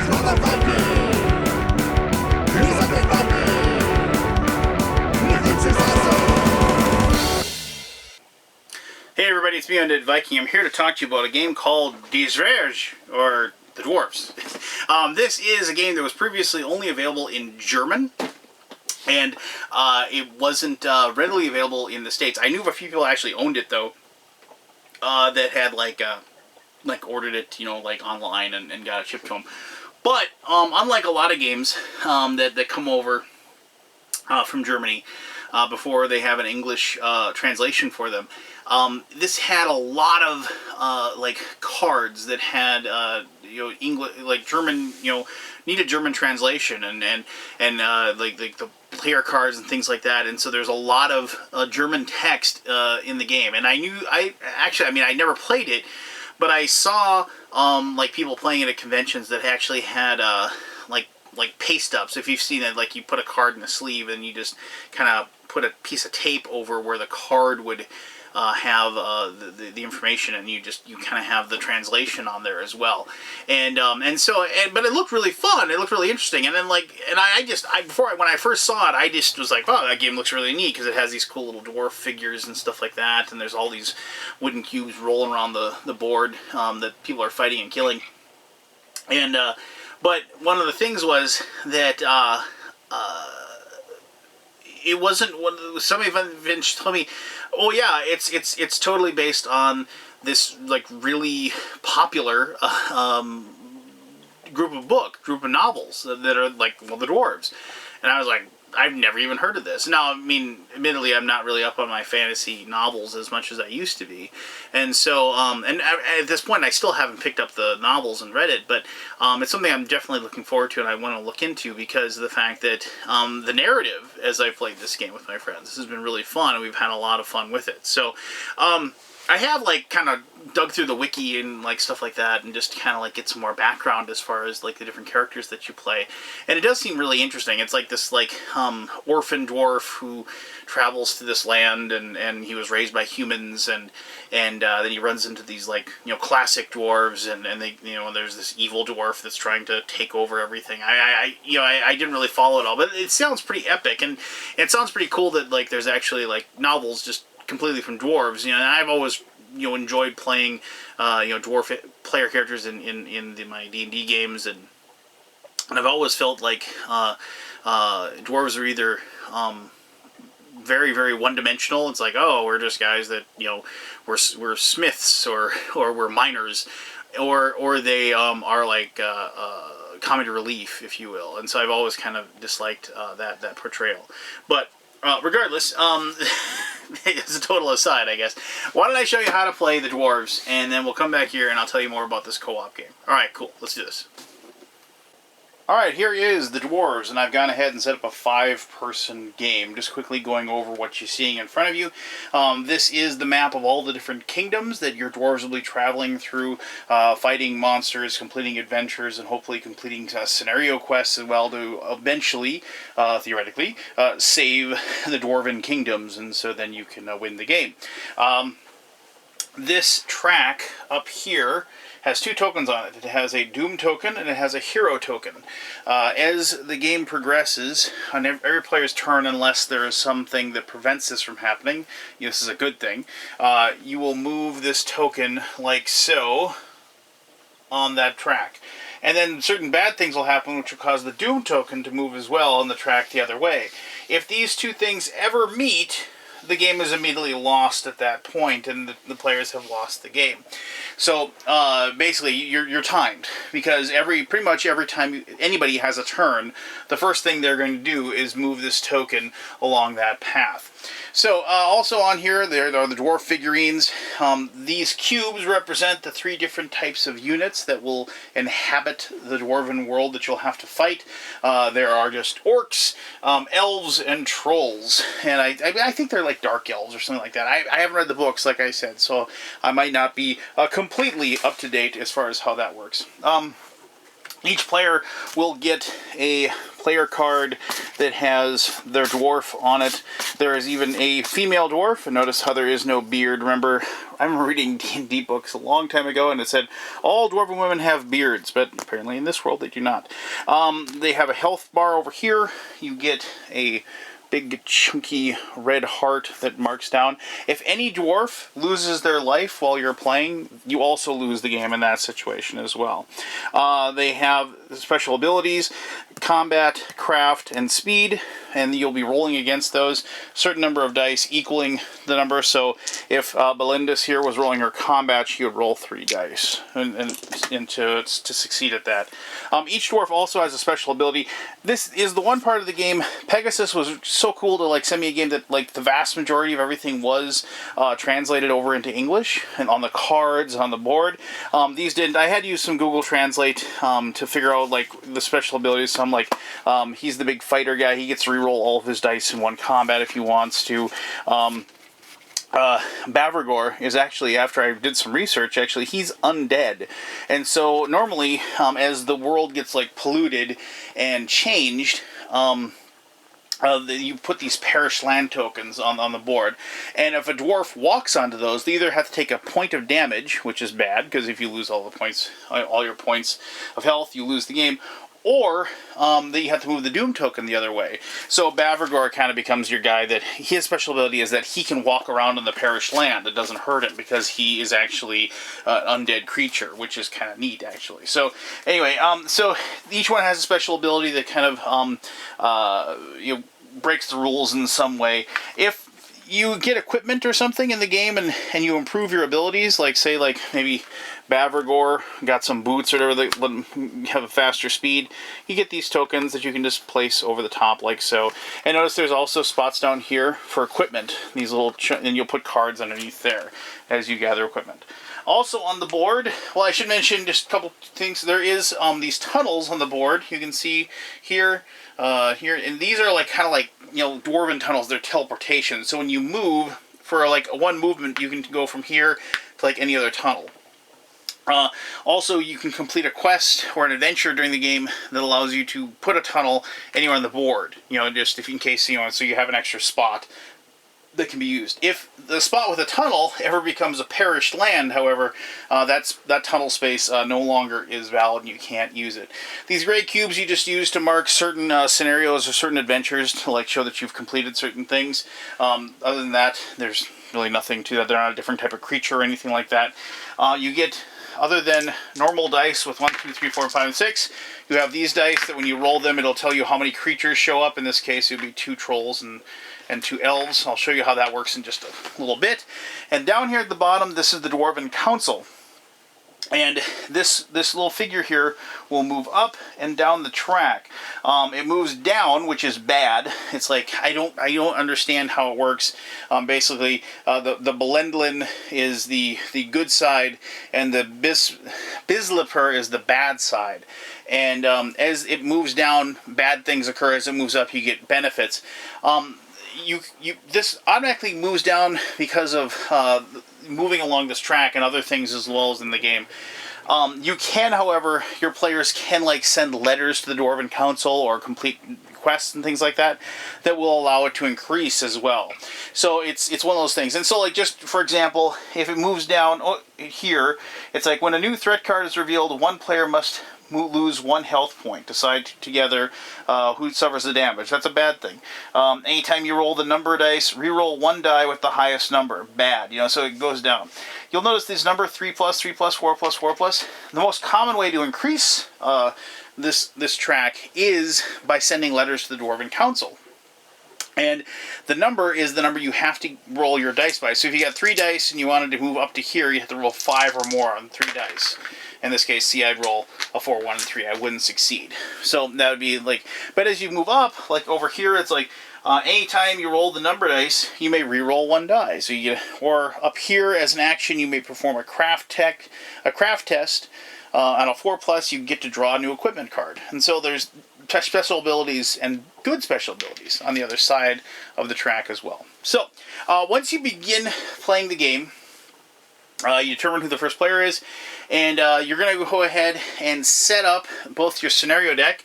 Hey everybody, it's me, Untitled Viking. I'm here to talk to you about a game called Dwarves, or The Dwarves. This is a game that was previously only available in German, and it wasn't readily available in the States. I knew of a few people actually owned it, though, that had, like ordered it, like online and got it shipped to them. But, unlike a lot of games that come over from Germany, before they have an English translation for them, this had a lot of like cards that had English, like German, needed German translation, and like the player cards and things like that. And so there's a lot of German text in the game. And I never played it, but I saw like people playing it at conventions that actually had like paste ups. If you've seen it, like you put a card in a sleeve and you just kind of put a piece of tape over where the card would have the information, and you kind of have the translation on there as well. But it looked really fun. It looked really interesting. And then when I first saw it, I just was like, oh, that game looks really neat because it has these cool little dwarf figures and stuff like that. And there's all these wooden cubes rolling around the board that people are fighting and killing. And but one of the things was that it wasn't one. Somebody eventually told me, "Oh yeah, it's totally based on this like really popular group of novels that are like the dwarves," and I was like, I've never even heard of this. Now, I mean, admittedly, I'm not really up on my fantasy novels as much as I used to be. And so, and at this point, I still haven't picked up the novels and read it, but it's something I'm definitely looking forward to and I want to look into because of the fact that the narrative, as I've played this game with my friends, this has been really fun, and we've had a lot of fun with it. So, I have like kind of dug through the wiki and like stuff like that, and just kind of like get some more background as far as like the different characters that you play, and it does seem really interesting. It's like this orphan dwarf who travels to this land, and he was raised by humans, and then he runs into these like classic dwarves, and they there's this evil dwarf that's trying to take over everything. I didn't really follow it all, but it sounds pretty epic, and it sounds pretty cool that like there's actually like novels just completely from dwarves, and I've always enjoyed playing dwarf player characters in my D&D games, and I've always felt like dwarves are either very, very one-dimensional. It's like, oh, we're just guys that we're smiths or we're miners, or they are like comic relief, if you will. And so I've always kind of disliked that portrayal, but regardless, it's a total aside, I guess. Why don't I show you how to play the dwarves, and then we'll come back here and I'll tell you more about this co-op game. Alright, cool. Let's do this. Alright, here is the dwarves, and I've gone ahead and set up a 5-person game. Just quickly going over what you're seeing in front of you. This is the map of all the different kingdoms that your dwarves will be traveling through, fighting monsters, completing adventures, and hopefully completing scenario quests as well to eventually, theoretically, save the Dwarven kingdoms, and so then you can win the game. This track up here has 2 tokens on it. It has a Doom token and it has a Hero token. As the game progresses, on every player's turn, unless there is something that prevents this from happening, this is a good thing, you will move this token like so on that track. And then certain bad things will happen, which will cause the Doom token to move as well on the track the other way. If these 2 things ever meet, the game is immediately lost at that point, and the players have lost the game. So basically, you're timed, because pretty much every time anybody has a turn, the first thing they're going to do is move this token along that path. So also on here, there are the dwarf figurines. These cubes represent the 3 different types of units that will inhabit the dwarven world that you'll have to fight. There are just orcs, elves, and trolls, and I think they're like dark elves or something like that. I haven't read the books, like I said, so I might not be completely up to date as far as how that works. Each player will get a player card that has their dwarf on it. There is even a female dwarf, and notice how there is no beard. Remember, I remember reading D&D books a long time ago, and it said all dwarven women have beards, but apparently in this world they do not. They have a health bar over here. You get a big chunky red heart that marks down. If any dwarf loses their life while you're playing, you also lose the game in that situation as well. They have special abilities, combat, craft, and speed, and you'll be rolling against those. Certain number of dice equaling the number. So if Belinda's here was rolling her combat, she would roll 3 dice and to succeed at that. Each dwarf also has a special ability. This is the one part of the game. Pegasus was so cool to like send me a game that like the vast majority of everything was translated over into English and on the cards on the board. These didn't. I had to use some Google Translate to figure out like the special abilities. So I'm like, he's the big fighter guy. He gets to reroll all of his dice in one combat if he wants to. Bavragor is actually, after I did some research, actually he's undead, and so normally as the world gets like polluted and changed, you put these perished land tokens on the board, and if a dwarf walks onto those, they either have to take a point of damage, which is bad because if you lose all your points of health, you lose the game. Or that you have to move the Doom token the other way. So Bavragor kind of becomes your guy that his special ability is that he can walk around in the perished land. It doesn't hurt him because he is actually an undead creature, which is kind of neat actually. So anyway, so each one has a special ability that kind of breaks the rules in some way. If you get equipment or something in the game and you improve your abilities, like say like maybe Bavragor got some boots or whatever that let him have a faster speed, you get these tokens that you can just place over the top like so. And notice there's also spots down here for equipment, these little and you'll put cards underneath there as you gather equipment. Also on the board, well, I should mention just a couple things. There is these tunnels on the board. You can see here, and these are like kind of like, you know, dwarven tunnels. They're teleportation. So when you move for like one movement, you can go from here to like any other tunnel. Also, you can complete a quest or an adventure during the game that allows you to put a tunnel anywhere on the board. You know, just if in case, you know, so you have an extra spot that can be used. If the spot with a tunnel ever becomes a perished land, however, that tunnel space no longer is valid and you can't use it. These gray cubes you just use to mark certain scenarios or certain adventures to like show that you've completed certain things. Other than that, there's really nothing to that. They're not a different type of creature or anything like that. You get, other than normal dice with 1, 2, 3, 4, 5, and 6, you have these dice that when you roll them, it'll tell you how many creatures show up. In this case, it would be 2 trolls and 2 elves. I'll show you how that works in just a little bit. And down here at the bottom, this is the Dwarven Council. And this little figure here will move up and down the track. It moves down, which is bad. It's like I don't understand how it works. Basically, the Belendlin is the good side, and the Bizliper is the bad side. And as it moves down, bad things occur. As it moves up, you get benefits. This automatically moves down because of moving along this track and other things as well as in the game. You can, however, your players can like send letters to the Dwarven Council or complete quests and things like that will allow it to increase as well. So it's one of those things. And so like just for example, if it moves down here, it's like when a new threat card is revealed, one player must lose 1 health point. Decide together who suffers the damage. That's a bad thing. Anytime you roll the number dice, re-roll 1 die with the highest number. Bad. You know, so it goes down. You'll notice this number 3+, 3+, 4+, 4+. The most common way to increase this track is by sending letters to the Dwarven Council. And the number is the number you have to roll your dice by. So if you got 3 dice and you wanted to move up to here, you have to roll 5 or more on 3 dice. In this case, see, I'd roll a 4, 1, and 3. I wouldn't succeed. So that would be like, but as you move up, like over here, it's like anytime you roll the number dice, you may re-roll 1 die. So you get, or up here as an action, you may perform a craft test. On a 4+, you get to draw a new equipment card. And so there's special abilities and good special abilities on the other side of the track as well. So once you begin playing the game, You determine who the first player is, and you're going to go ahead and set up both your scenario deck.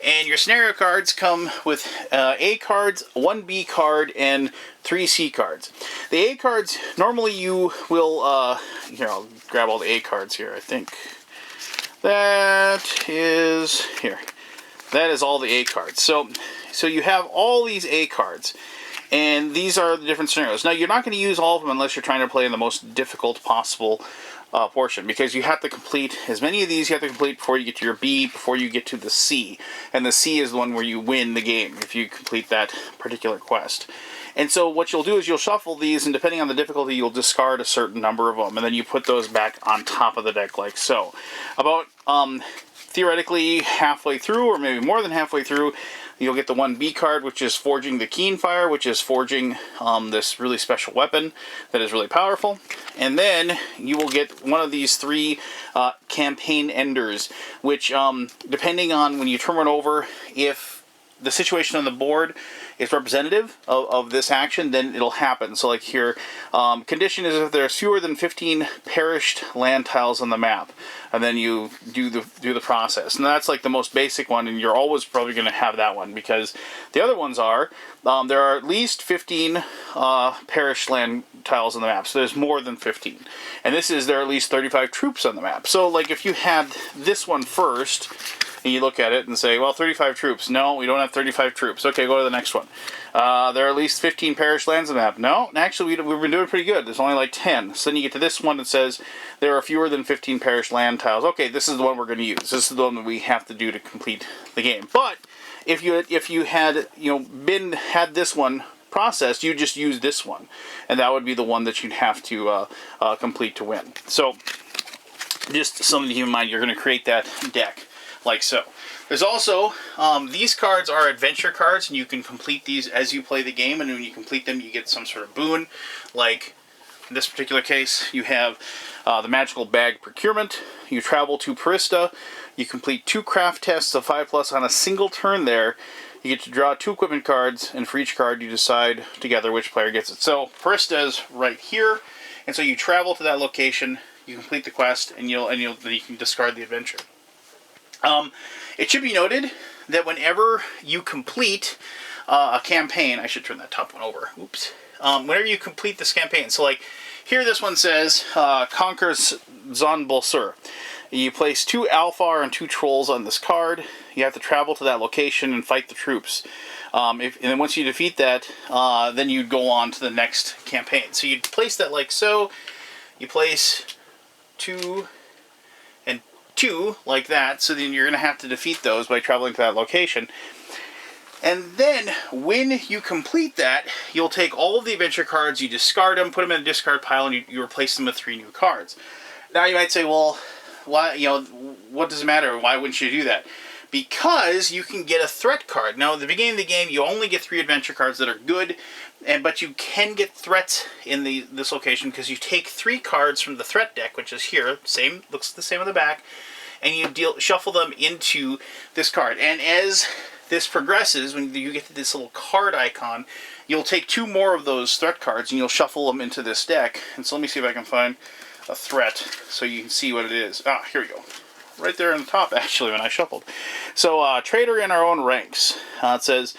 And your scenario cards come with A cards, 1 B card, and 3 C cards. The A cards, normally you will, here, I'll grab all the A cards here, I think. That is, here. That is all the A cards. So you have all these A cards. And these are the different scenarios. Now, you're not going to use all of them unless you're trying to play in the most difficult possible portion, because you have to complete as many of these you have to complete before you get to your B, before you get to the C. And the C is the one where you win the game if you complete that particular quest. And so what you'll do is you'll shuffle these, and depending on the difficulty, you'll discard a certain number of them, and then you put those back on top of the deck like so. About theoretically halfway through, or maybe more than halfway through, you'll get the 1B card, which is Forging the Keen Fire, which is forging this really special weapon that is really powerful. And then you will get one of these 3 campaign enders, which, depending on when you turn it over, if the situation on the board is representative of this action, then it'll happen. So like here, condition is if there's fewer than 15 perished land tiles on the map, and then you do the process. And that's like the most basic one, and you're always probably going to have that one, because the other ones are, there are at least 15 perished land tiles on the map, so there's more than 15. And this is, there are at least 35 troops on the map. So like if you had this one first, and you look at it and say, well, 35 troops. No, we don't have 35 troops. Okay, go to the next one. There are at least 15 perished lands on the map. No, actually, we've been doing pretty good. There's only like 10. So then you get to this one that says there are fewer than 15 perished land tiles. Okay, this is the one we're going to use. This is the one that we have to do to complete the game. But if you had had this one processed, you just use this one, and that would be the one that you'd have to complete to win. So just something to keep in mind. You're going to create that deck like so. There's also, these cards are adventure cards, and you can complete these as you play the game, and when you complete them, you get some sort of boon. Like, in this particular case, you have the Magical Bag Procurement. You travel to Parista. You complete 2 craft tests of 5+ on a single turn there. You get to draw 2 equipment cards, and for each card, you decide together which player gets it. So, Parista is right here, and so you travel to that location, you complete the quest, and then you can discard the adventure. It should be noted that whenever you complete a campaign, I should turn that top one over. Oops. Whenever you complete this campaign, so like here, this one says Conquers Zonbolsur. You place 2 Alfar and 2 Trolls on this card. You have to travel to that location and fight the troops. And then once you defeat that, then you'd go on to the next campaign. So you'd place that like so. You place 2 and 2 like that, so then you're going to have to defeat those by traveling to that location. And then when you complete that, you'll take all of the adventure cards, you discard them, put them in a discard pile, and you replace them with 3 new cards. Now you might say, well, why? What does it matter? Why wouldn't you do that? Because you can get a threat card. Now, at the beginning of the game, you only get 3 adventure cards that are good, but you can get threats in this location because you take 3 cards from the threat deck, which is here, looks the same on the back, and you shuffle them into this card. And as this progresses, when you get to this little card icon, you'll take 2 more of those threat cards and you'll shuffle them into this deck. And so let me see if I can find a threat so you can see what it is. Ah, here we go. Right there on the top, actually, when I shuffled. So, traitor in our own ranks. It says,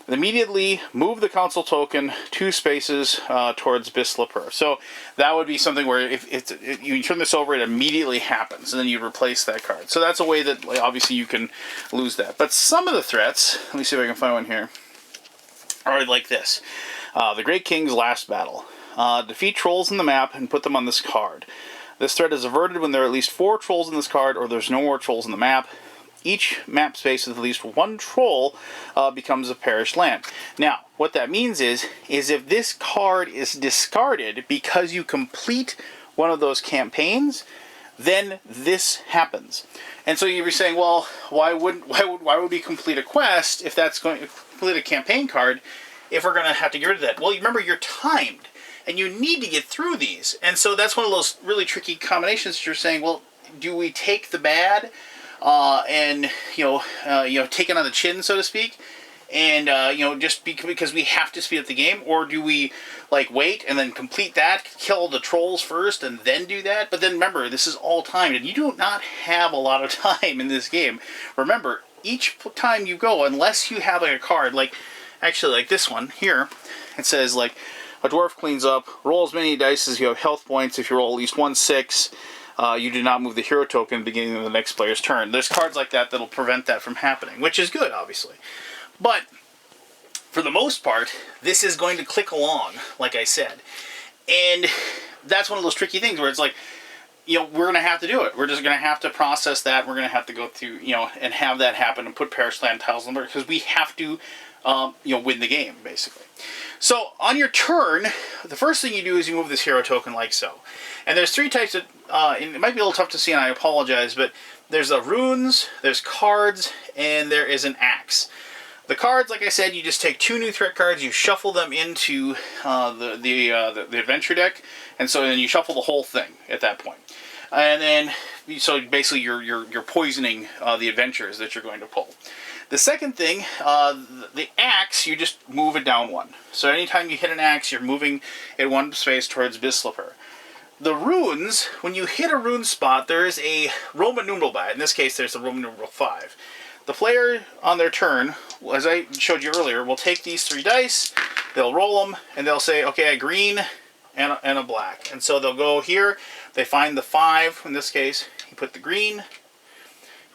immediately move the council token 2 spaces towards Bislapur. So that would be something where if you turn this over, it immediately happens, and then you replace that card. So that's a way that, obviously, you can lose that. But some of the threats, let me see if I can find one here, are like this. The Great King's Last Battle. Defeat trolls in the map and put them on this card. This threat is averted when there are at least 4 trolls in this card, or there's no more trolls in the map. Each map space with at least 1 troll becomes a perished land. Now, what that means is if this card is discarded because you complete one of those campaigns, then this happens. And so you'd be saying, well, why would we complete a quest if that's going to complete a campaign card if we're going to have to get rid of that? Well, you remember, you're timed, and you need to get through these. And so that's one of those really tricky combinations that you're saying, well, do we take the bad and take it on the chin, so to speak? and just because we have to speed up the game, or do we like wait and then complete that, kill the trolls first, and then do that? But then remember, this is all timed, and you do not have a lot of time in this game. Remember, each time you go, unless you have like a card, like actually like this one here, it says like a dwarf cleans up, roll as many dice as you have health points. If you roll at least 1/6, you do not move the hero token at the beginning of the next player's turn. There's cards like that that'll prevent that from happening, which is good, obviously. But for the most part, this is going to click along, like I said. And that's one of those tricky things where it's like, we're going to have to do it. We're just going to have to process that. We're going to have to go through, and have that happen and put parish land tiles on the board, because we have to, win the game, basically. So on your turn, the first thing you do is you move this hero token like so. And there's three types of, it might be a little tough to see and I apologize, but there's the runes, there's cards, and there is an axe. The cards, like I said, you just take 2 new threat cards, you shuffle them into the adventure deck, and so then you shuffle the whole thing at that point. And then, so basically you're poisoning the adventures that you're going to pull. The second thing, the axe, you just move it down 1. So anytime you hit an axe, you're moving it 1 space towards Bislipper. The runes, when you hit a rune spot, there is a Roman numeral by it. In this case, there's a Roman numeral 5. The player, on their turn, as I showed you earlier, will take these 3 dice, they'll roll them, and they'll say, okay, a green and a black. And so they'll go here, they find the 5, in this case, you put the green,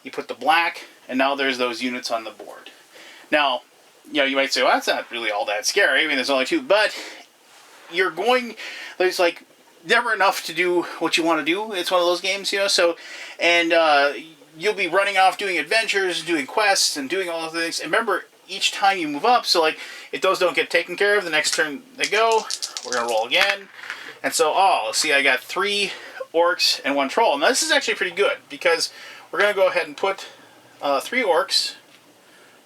you put the black, and now there's those units on the board. Now, you might say, well, that's not really all that scary. I mean, there's only 2, but there's like never enough to do what you want to do. It's one of those games, so, and you'll be running off doing adventures, doing quests, and doing all of the things. And remember, each time you move up, so like, if those don't get taken care of, the next turn they go, we're going to roll again. And so, see, I got 3 orcs and 1 troll. Now, this is actually pretty good, because we're going to go ahead and put 3 orcs,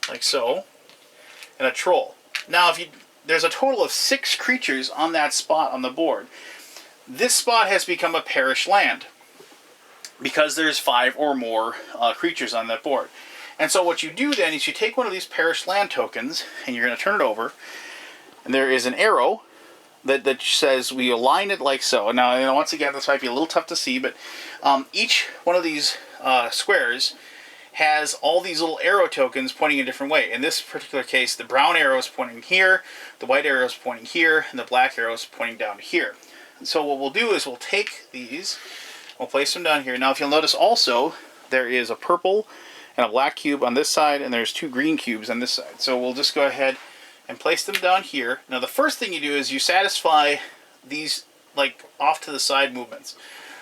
like so, and a troll. Now, there's a total of 6 creatures on that spot on the board. This spot has become a parish land, because there's 5 or more creatures on that board. And so what you do then is you take one of these parish land tokens, and you're going to turn it over, and there is an arrow that says we align it like so. Now, once again, this might be a little tough to see, but each one of these squares has all these little arrow tokens pointing a different way. In this particular case, the brown arrow is pointing here, the white arrow is pointing here, and the black arrow is pointing down here. And so what we'll do is we'll take these, we'll place them down here. Now, if you'll notice also, there is a purple and a black cube on this side, and there's 2 green cubes on this side. So we'll just go ahead and place them down here. Now, the first thing you do is you satisfy these, like, off to the side movements.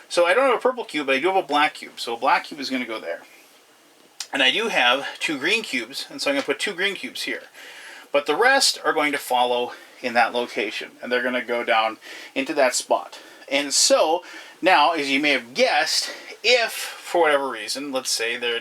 So I don't have a purple cube, but I do have a black cube. So a black cube is going to go there. And I do have 2 green cubes, and so I'm going to put 2 green cubes here. But the rest are going to follow in that location, and they're going to go down into that spot. And so, now, as you may have guessed, if, for whatever reason, let's say there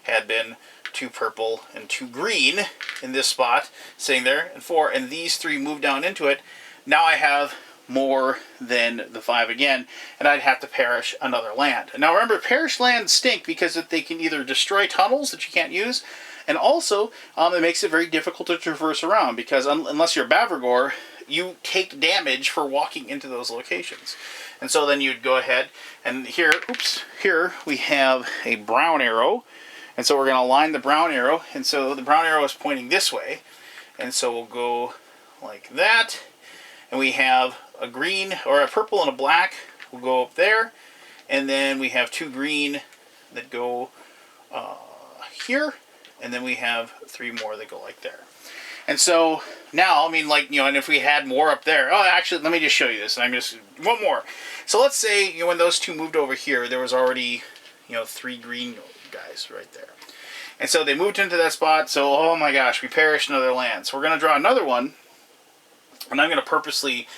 had been 2 purple and 2 green in this spot, sitting there, and 4, and these 3 move down into it, now I have more than the 5 again, and I'd have to parish another land. Now remember, parish lands stink because they can either destroy tunnels that you can't use, and also it makes it very difficult to traverse around, because unless you're Bavragor, you take damage for walking into those locations. And so then you'd go ahead, and here we have a brown arrow, and so we're going to align the brown arrow, and so the brown arrow is pointing this way, and so we'll go like that, and we have a green, or a purple and a black will go up there, and then we have 2 green that go here, and then we have 3 more that go like there. And so now, I mean, like, and if we had more up there, actually, let me just show you this, and I'm just, one more. So let's say, when those 2 moved over here, there was already, 3 green guys right there. And so they moved into that spot, so, oh my gosh, we perished another land. So we're going to draw another one, and I'm going to purposely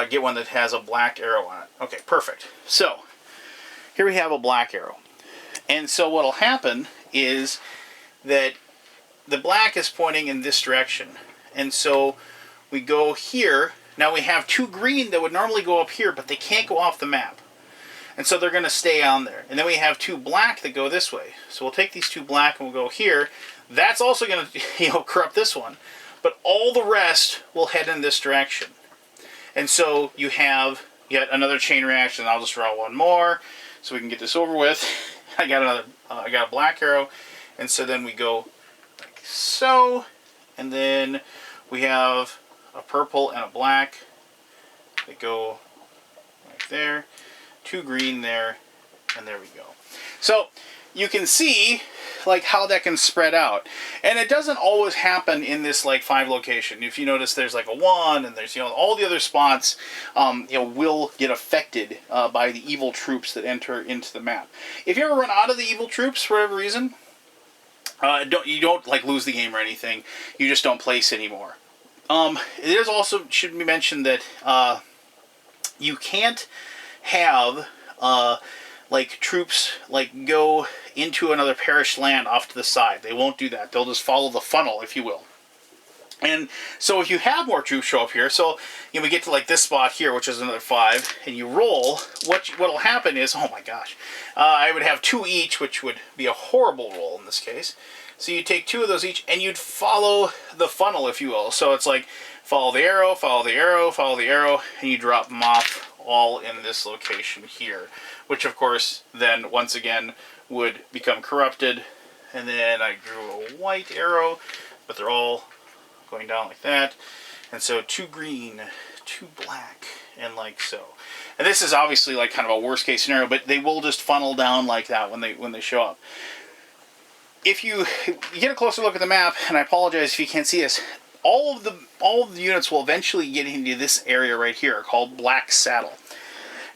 get one that has a black arrow on it. Okay, perfect. So, here we have a black arrow. And so what'll happen is that the black is pointing in this direction. And so we go here. Now we have 2 green that would normally go up here, but they can't go off the map. And so they're going to stay on there. And then we have 2 black that go this way. So we'll take these 2 black and we'll go here. That's also going to corrupt this one. But all the rest will head in this direction. And so you have yet another chain reaction. I'll just draw one more so we can get this over with. I got a black arrow. And so then we go like so. And then we have a purple and a black that go right there. 2 green there, and there we go. So you can see like how that can spread out, and it doesn't always happen in this like 5 location. If you notice, there's like a 1, and there's all the other spots will get affected by the evil troops that enter into the map. If you ever run out of the evil troops for whatever reason, you don't like lose the game or anything. You just don't place anymore. It is also should be mentioned that you can't have like troops like go into another parish land off to the side. They won't do that. They'll just follow the funnel, if you will. And so if you have more troops show up here, so we get to like this spot here, which is another 5, and you roll, what'll happen is, oh my gosh, I would have 2 each, which would be a horrible roll in this case. So you take 2 of those each, and you'd follow the funnel, if you will. So it's like follow the arrow, follow the arrow, follow the arrow, and you drop them off all in this location here, which of course then once again would become corrupted. And then I drew a white arrow, but they're all going down like that. And so 2 green, 2 black, and like so. And this is obviously like kind of a worst case scenario, but they will just funnel down like that when they show up. If you get a closer look at the map, and I apologize if you can't see this, all of the units will eventually get into this area right here called Black Saddle.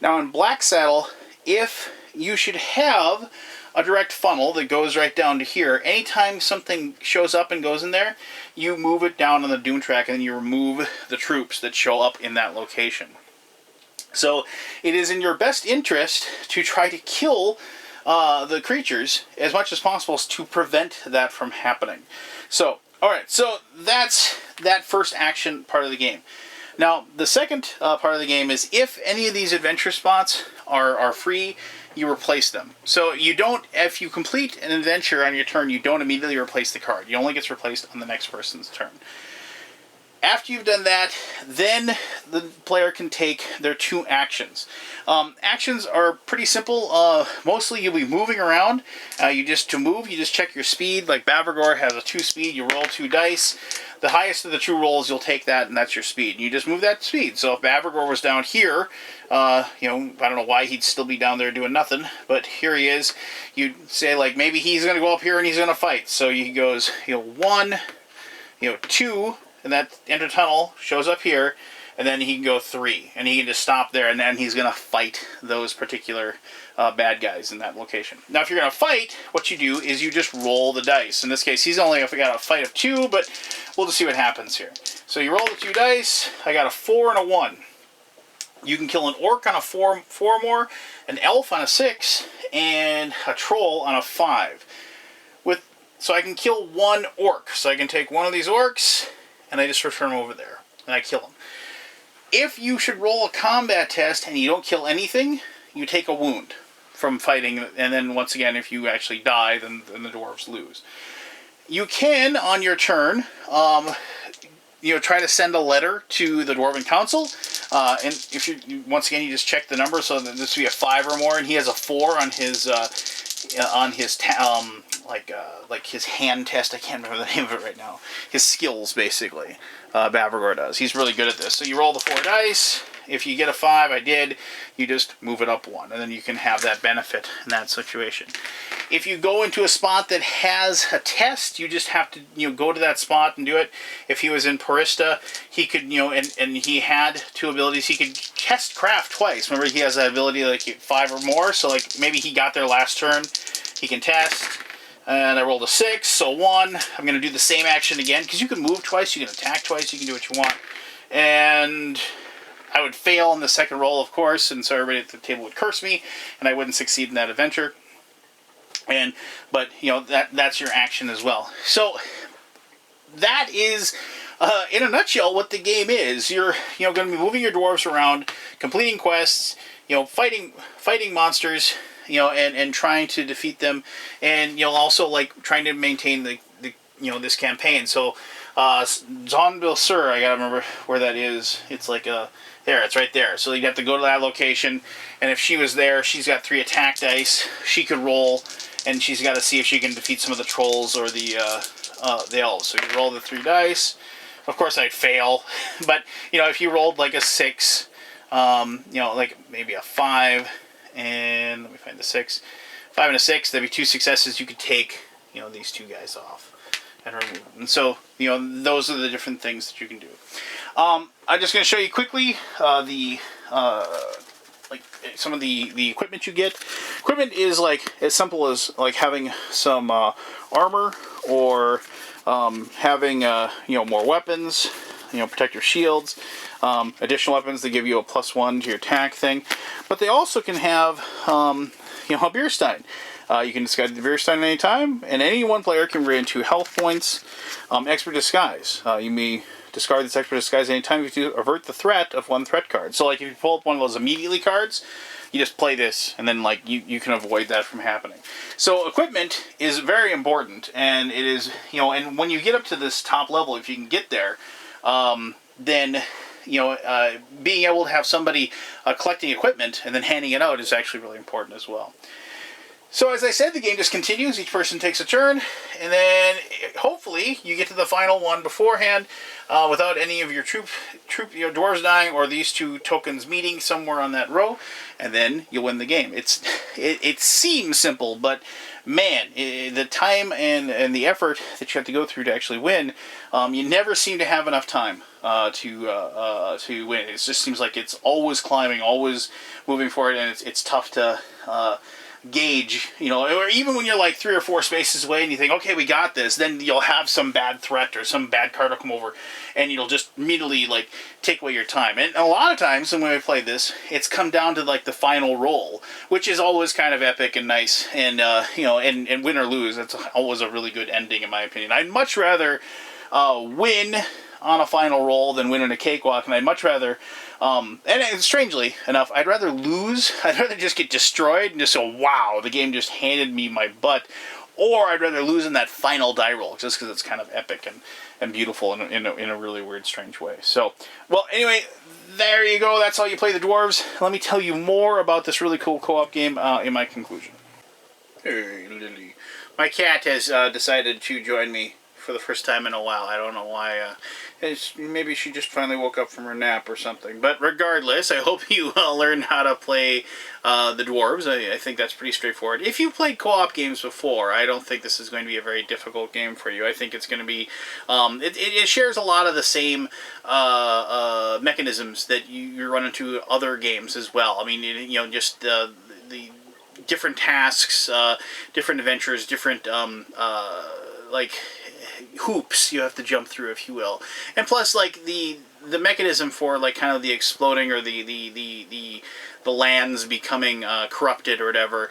Now in Black Saddle, if you should have a direct funnel that goes right down to here, anytime something shows up and goes in there, you move it down on the Doom track and you remove the troops that show up in that location. So it is in your best interest to try to kill the creatures as much as possible to prevent that from happening. So alright, so that's that first action part of the game. Now, the second part of the game is if any of these adventure spots are free, you replace them. So you don't, if you complete an adventure on your turn, you don't immediately replace the card. It only gets replaced on the next person's turn. After you've done that, then the player can take their 2 actions. Actions are pretty simple. Mostly you'll be moving around. To move, you just check your speed. Like Bavragor has a 2 speed. You roll 2 dice. The highest of the 2 rolls, you'll take that, and that's your speed. And you just move that speed. So if Bavragor was down here, I don't know why he'd still be down there doing nothing, but here he is. You'd say, like, maybe he's going to go up here and he's going to fight. So he goes, 1, 2, and that enter tunnel shows up here, and then he can go 3, and he can just stop there, and then he's going to fight those particular bad guys in that location. Now, if you're going to fight, what you do is you just roll the dice. In this case, he's only got a fight of 2, but we'll just see what happens here. So you roll the 2 dice. I got a 4 and a 1. You can kill an orc on a 4 more, an elf on a 6, and a troll on a 5. So I can kill 1 orc. So I can take one of these orcs, and I just return them over there, and I kill them. If you should roll a combat test and you don't kill anything, you take a wound from fighting, and then once again, if you actually die, then the dwarves lose. You can, on your turn, try to send a letter to the Dwarven Council, and if once again, you just check the number, so that this would be a 5 or more, and he has a 4 on his like his hand test. I can't remember the name of it right now. His skills, basically. Bavragor does. He's really good at this. So you roll the 4 dice. If you get a 5, I did, you just move it up 1, and then you can have that benefit in that situation. If you go into a spot that has a test, you just have to go to that spot and do it. If he was in Porista, he could and he had 2 abilities. He could test craft twice. Remember, he has that ability like 5 or more. So like maybe he got there last turn, he can test. And I rolled a 6, so 1. I'm going to do the same action again, because you can move twice, you can attack twice, you can do what you want. And I would fail on the second roll, of course, and so everybody at the table would curse me, and I wouldn't succeed in that adventure. But that's your action as well. So that is, in a nutshell, what the game is. You're going to be moving your dwarves around, completing quests. fighting monsters, and trying to defeat them, and also like trying to maintain the this campaign. So Zonville Sur, I gotta remember where that is. It's like there, it's right there. So you have to go to that location, and if she was there, she's got 3 attack dice. She could roll, and she's got to see if she can defeat some of the trolls or the elves. So you roll the 3 dice. Of course, I'd fail, but if you rolled like a 6, like maybe a 5, and let me find the 6, 5 and a 6, that'd be 2 successes. You could take these 2 guys off and remove them. And so those are the different things that you can do. I'm just going to show you quickly like some of the equipment you get. Equipment is like as simple as like having some armor, or having more weapons, protect your shields, additional weapons that give you a +1 to your attack thing. But they also can have a beer stein. You can discard the beer stein at any time, and any one player can bring 2 health points. Expert disguise. You may discard this expert disguise any time if you avert the threat of 1 threat card. So like if you pull up one of those immediately cards, you just play this, and then like you can avoid that from happening. So equipment is very important, and it is and when you get up to this top level, if you can get there, then being able to have somebody collecting equipment and then handing it out is actually really important as well. So as I said, the game just continues. Each person takes a turn, and then hopefully you get to the final one beforehand without any of your troop dwarves dying, or these 2 tokens meeting somewhere on that row, and then you'll win the game. It seems simple, but man, the time and the effort that you have to go through to actually win, you never seem to have enough time to win. It just seems like it's always climbing, always moving forward, and it's tough to gauge, or even when you're like 3 or 4 spaces away and you think, okay, we got this, then you'll have some bad threat or some bad card will come over, and you'll just immediately like take away your time. And a lot of times when we play this, it's come down to like the final roll, which is always kind of epic and nice, and and win or lose, that's always a really good ending in my opinion. I'd much rather win on a final roll than win in a cakewalk, and I'd much rather and strangely enough, I'd rather lose. I'd rather just get destroyed and just go, wow, the game just handed me my butt. Or I'd rather lose in that final die roll, just because it's kind of epic and beautiful in a really weird, strange way. So, well, anyway, there you go. That's how you play the Dwarves. Let me tell you more about this really cool co-op game in my conclusion. Hey, Lily. My cat has decided to join me for the first time in a while. I don't know why. Maybe she just finally woke up from her nap or something. But regardless, I hope you learned how to play the Dwarves. I think that's pretty straightforward. If you've played co-op games before, I don't think this is going to be a very difficult game for you. I think it's going to be... it shares a lot of the same mechanisms that you run into other games as well. I mean, just the different tasks, different adventures, different... like hoops you have to jump through, if you will, and plus like the mechanism for like kind of the exploding or the lands becoming corrupted or whatever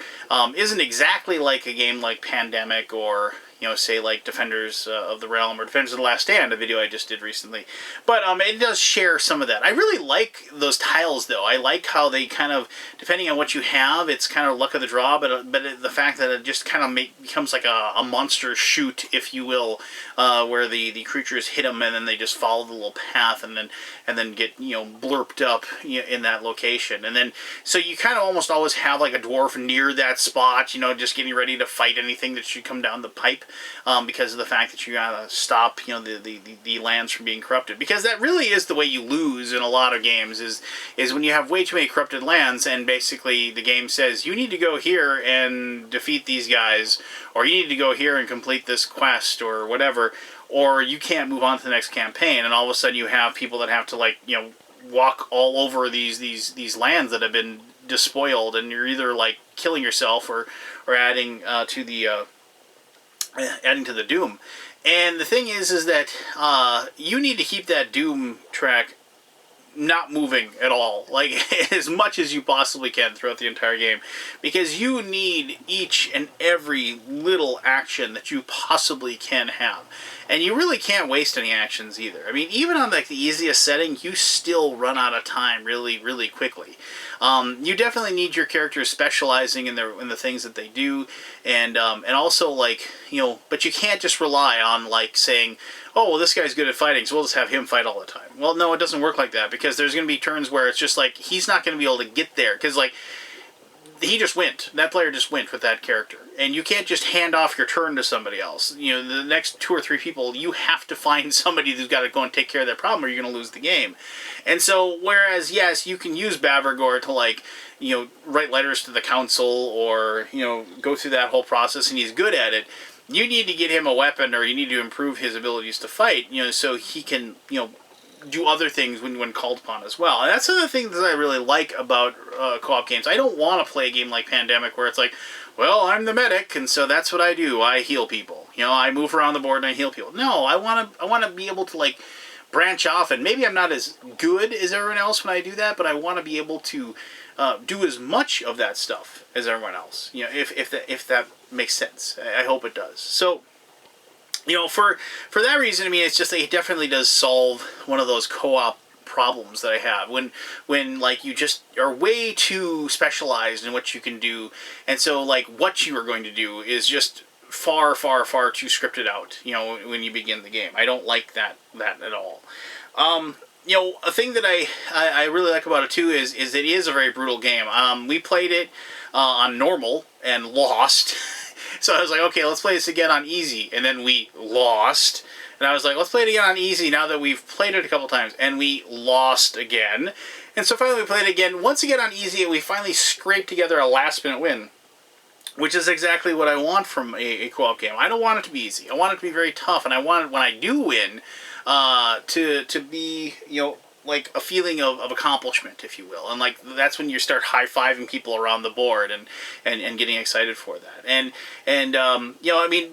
isn't exactly like a game like Pandemic or say like Defenders of the Realm or Defenders of the Last Stand, a video I just did recently. But it does share some of that. I really like those tiles, though. I like how they kind of, depending on what you have, it's kind of luck of the draw, but the fact that it just kind of becomes like a monster shoot, if you will, where the creatures hit them and then they just follow the little path and then get blurped up in that location. And then so you kind of almost always have like a dwarf near that spot, just getting ready to fight anything that should come down the pipe. Because of the fact that you gotta stop, the lands from being corrupted. Because that really is the way you lose in a lot of games, is when you have way too many corrupted lands, and basically the game says, you need to go here and defeat these guys, or you need to go here and complete this quest, or whatever, or you can't move on to the next campaign, and all of a sudden you have people that have to, like, walk all over these lands that have been despoiled, and you're either, like, killing yourself, or adding to the doom. And the thing is that you need to keep that doom track not moving at all, like as much as you possibly can throughout the entire game, because you need each and every little action that you possibly can have, and you really can't waste any actions either. I mean, even on like the easiest setting, you still run out of time really quickly. You definitely need your characters specializing in the things that they do, and also, like, you know, but you can't just rely on like saying, oh, well, this guy's good at fighting, so we'll just have him fight all the time. Well, no, it doesn't work like that, because there's going to be turns where it's just like he's not going to be able to get there, because like he just went. That player just went with that character. And you can't just hand off your turn to somebody else. You know, the next 2 or 3 people, you have to find somebody who's got to go and take care of that problem, or you're going to lose the game. And so, whereas, yes, you can use Bavergor to, like, you know, write letters to the council, or, you know, go through that whole process, and he's good at it, you need to get him a weapon, or you need to improve his abilities to fight, you know, so he can, you know, do other things when called upon as well. And that's one of the things that I really like about co-op games. I don't want to play a game like Pandemic where it's like, well, I'm the medic, and so that's what I do. I heal people. You know, I move around the board and I heal people. No, I want to be able to, like, branch off, and maybe I'm not as good as everyone else when I do that, but I want to be able to do as much of that stuff as everyone else. You know, if that makes sense. I hope it does. So, you know, for that reason, I mean, it's just that it definitely does solve one of those co-op problems that I have when like you just are way too specialized in what you can do, and so like what you are going to do is just far too scripted out, you know, when you begin the game. I don't like that at all. You know, a thing that I really like about it too is it is a very brutal game. We played it on normal and lost. So I was like, okay, let's play this again on easy, and then we lost. And I was like, let's play it again on easy now that we've played it a couple times, and we lost again. And so finally we played it again, once again on easy, and we finally scraped together a last-minute win, which is exactly what I want from a co-op game. I don't want it to be easy. I want it to be very tough, and I want it, when I do win, to be, you know, like a feeling of accomplishment, if you will. And like that's when you start high-fiving people around the board and getting excited for that. And you know, I mean,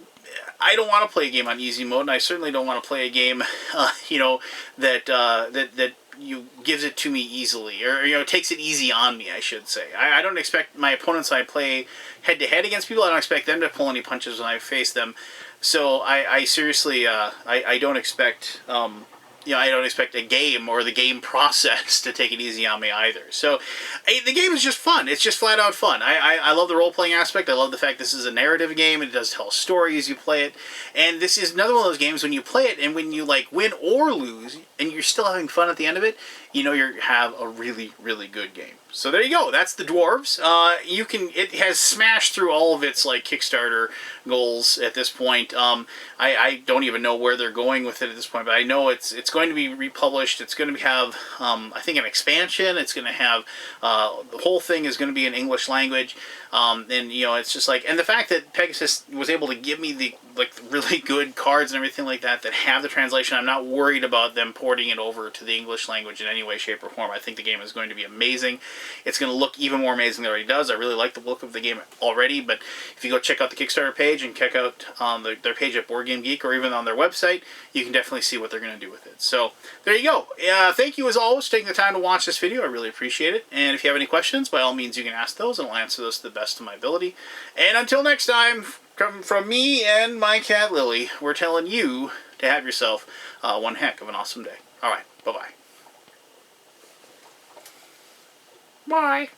I don't want to play a game on easy mode, and I certainly don't want to play a game, you know, that you gives it to me easily, or, you know, takes it easy on me, I should say. I don't expect my opponents when I play head-to-head against people, I don't expect them to pull any punches when I face them. So I seriously, I don't expect, you know, I don't expect a game or the game process to take it easy on me either. So the game is just fun. It's just flat out fun. I love the role-playing aspect. I love the fact this is a narrative game. It does tell stories. You play it. And this is another one of those games when you play it and when you, like, win or lose and you're still having fun at the end of it, you know you have a really good game. So there you go. That's the Dwarves. It has smashed through all of its, like, Kickstarter goals at this point. I don't even know where they're going with it at this point, but I know it's going to be republished. It's going to have, I think, an expansion. It's going to have, the whole thing is going to be in English language. And, you know, it's just like, and the fact that Pegasus was able to give me the, like, really good cards and everything like that have the translation, I'm not worried about them porting it over to the English language in any way, shape, or form. I think the game is going to be amazing. It's going to look even more amazing than it already does. I really like the look of the game already, but if you go check out the Kickstarter page and check out their page at Board Game Geek or even on their website, you can definitely see what they're going to do with it. So there you go. Thank you as always for taking the time to watch this video. I really appreciate it. And if you have any questions, by all means you can ask those and I'll answer those to the best of my ability. And until next time, from me and my cat Lily, we're telling you to have yourself one heck of an awesome day. All right, bye-bye. Bye.